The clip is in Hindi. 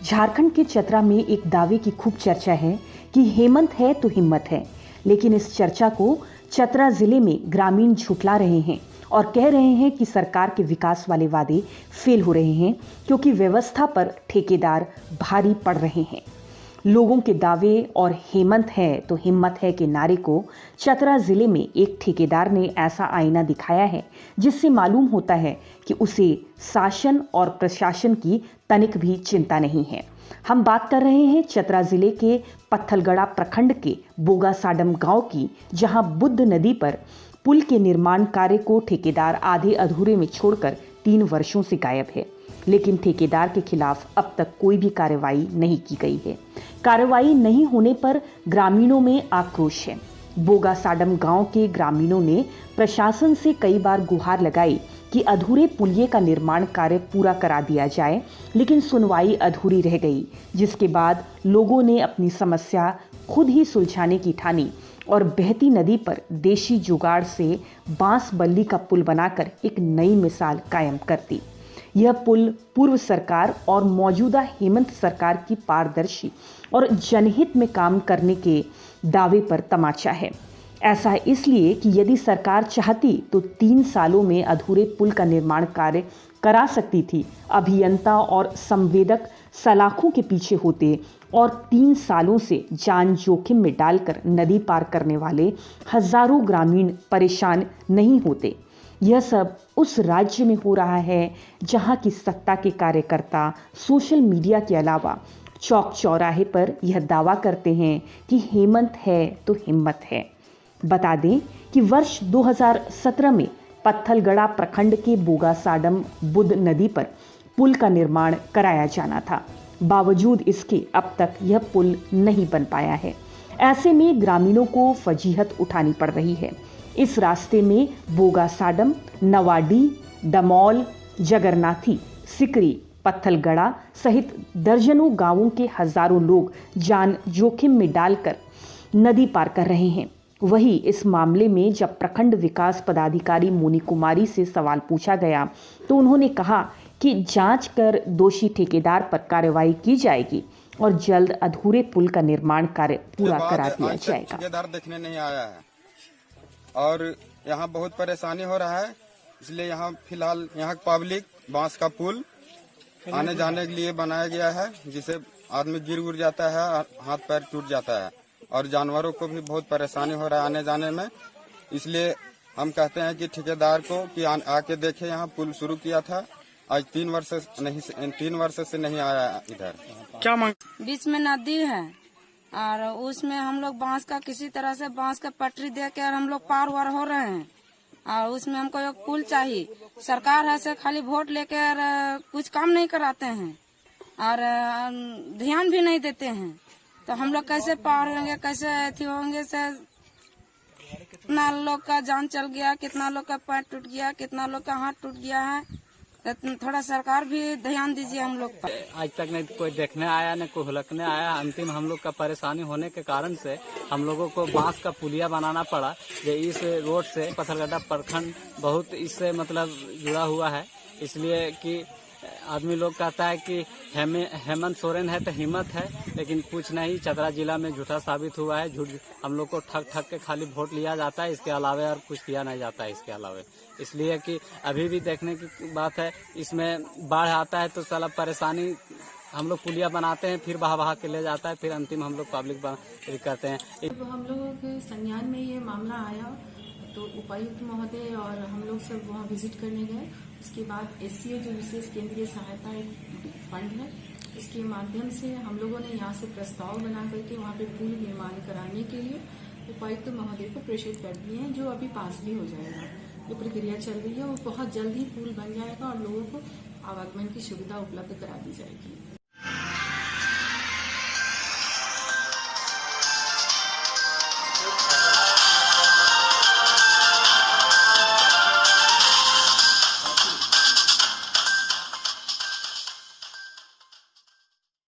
झारखंड के चतरा में एक दावे की खूब चर्चा है कि हेमंत है तो हिम्मत है। लेकिन इस चर्चा को चतरा जिले में ग्रामीण झुठला रहे हैं और कह रहे हैं कि सरकार के विकास वाले वादे फेल हो रहे हैं क्योंकि व्यवस्था पर ठेकेदार भारी पड़ रहे हैं। लोगों के दावे और हेमंत है तो हिम्मत है के नारे को चतरा जिले में एक ठेकेदार ने ऐसा आईना दिखाया है जिससे मालूम होता है कि उसे शासन और प्रशासन की तनिक भी चिंता नहीं है। हम बात कर रहे हैं चतरा जिले के पत्थलगड़ा प्रखंड के बोगासाडम गांव की, जहां बुद्ध नदी पर पुल के निर्माण कार्य को ठेकेदार आधे अधूरे में छोड़कर 3 वर्षों से गायब है। लेकिन ठेकेदार के खिलाफ अब तक कोई भी कार्रवाई नहीं की गई है। कार्रवाई नहीं होने पर ग्रामीणों में आक्रोश है। बोगासाडम गांव के ग्रामीणों ने प्रशासन से कई बार गुहार लगाई कि अधूरे पुलिये का निर्माण कार्य पूरा करा दिया जाए, लेकिन सुनवाई अधूरी रह गई, जिसके बाद लोगों ने अपनी समस्या खुद ही सुलझाने की ठानी और बहती नदी पर देशी जुगाड़ से बांस बल्ली का पुल बनाकर एक नई मिसाल कायम कर दी। यह पुल पूर्व सरकार और मौजूदा हेमंत सरकार की पारदर्शी और जनहित में काम करने के दावे पर तमाचा है। ऐसा इसलिए कि यदि सरकार चाहती तो 3 सालों में अधूरे पुल का निर्माण कार्य करा सकती थी। अभियंता और संवेदक सलाखों के पीछे होते और 3 सालों से जान जोखिम में डालकर नदी पार करने वाले हजारों ग्रामीण परेशान नहीं होते। यह सब उस राज्य में हो रहा है जहां की सत्ता के कार्यकर्ता सोशल मीडिया के अलावा चौक चौराहे पर यह दावा करते हैं कि हेमंत है तो हिम्मत है। बता दें कि वर्ष 2017 में पत्थलगड़ा प्रखंड के बोगासाडम बुद्ध नदी पर पुल का निर्माण कराया जाना था। बावजूद इसके अब तक यह पुल नहीं बन पाया है। ऐसे में ग्रामीणों को फजीहत उठानी पड़ रही है। इस रास्ते में बोगासाडम, नवाडी, दमौल, जगरनाथी, सिकरी, पत्थलगड़ा सहित दर्जनों गांवों के हजारों लोग जान जोखिम में डालकर नदी पार कर रहे हैं। वहीं इस मामले में जब प्रखंड विकास पदाधिकारी मोनी कुमारी से सवाल पूछा गया तो उन्होंने कहा कि जांच कर दोषी ठेकेदार पर कार्रवाई की जाएगी और जल्द अधूरे पुल का निर्माण कार्य पूरा करा दिया जाएगा। ठेकेदार देखने नहीं आया है और यहाँ बहुत परेशानी हो रहा है, इसलिए यहाँ फिलहाल यहाँ पब्लिक बांस का पुल आने जाने के लिए बनाया गया है, जिसे आदमी गिर जाता है, हाथ पैर टूट जाता है और जानवरों को भी बहुत परेशानी हो रहा है आने जाने में। इसलिए हम कहते हैं कि ठेकेदार को कि आके देखे, यहाँ पुल शुरू किया था, आज 3 वर्ष से नहीं आया इधर। क्या मांग? बीच में नदी है और उसमें हम लोग बांस का किसी तरह से बांस का पटरी देकर हम लोग पार वार हो रहे हैं और उसमें हमको एक पुल चाहिए। सरकार ऐसे खाली वोट लेकर कुछ काम नहीं कराते हैं और ध्यान भी नहीं देते हैं, तो हम लोग कैसे पार होंगे, कैसे अथी होंगे से कितना लोग का जान चल गया, कितना लोग का पैर टूट गया, कितना लोग का हाथ टूट गया है। थोड़ा सरकार भी ध्यान दीजिए हम लोग पर। आज तक नहीं कोई देखने आया, न कोई हुलकने आया। अंतिम हम लोग का परेशानी होने के कारण से हम लोगों को बांस का पुलिया बनाना पड़ा। जो इस रोड से पत्थलगड़ा प्रखंड बहुत इससे मतलब जुड़ा हुआ है, इसलिए कि आदमी लोग कहता है कि हेमंत सोरेन है तो हिम्मत है, लेकिन कुछ नहीं। चतरा जिला में झूठा साबित हुआ है। झूठ हम लोग को ठग के खाली वोट लिया जाता है, इसके अलावा और कुछ किया नहीं जाता है इसके अलावा। इसलिए कि अभी भी देखने की बात है, इसमें बाढ़ आता है तो साला परेशानी, हम लोग पुलिया बनाते हैं, फिर बहा के ले जाता है, फिर अंतिम हम लोग पब्लिक करते हैं। जब हम लोगों के संज्ञान में ये मामला आया तो उपायुक्त महोदय और हम लोग सब वहाँ विजिट करने गए। उसके बाद एससीओ जो विशेष केंद्रीय सहायता एक फंड है, इसके माध्यम से हम लोगों ने यहाँ से प्रस्ताव बना करके वहाँ पे पुल निर्माण कराने के लिए उपायुक्त महोदय को प्रेषित कर दिए हैं, जो अभी पास भी हो जाएगा। ये प्रक्रिया चल रही है और बहुत जल्द ही पुल बन जाएगा और लोगों को आवागमन की सुविधा उपलब्ध करा दी जाएगी।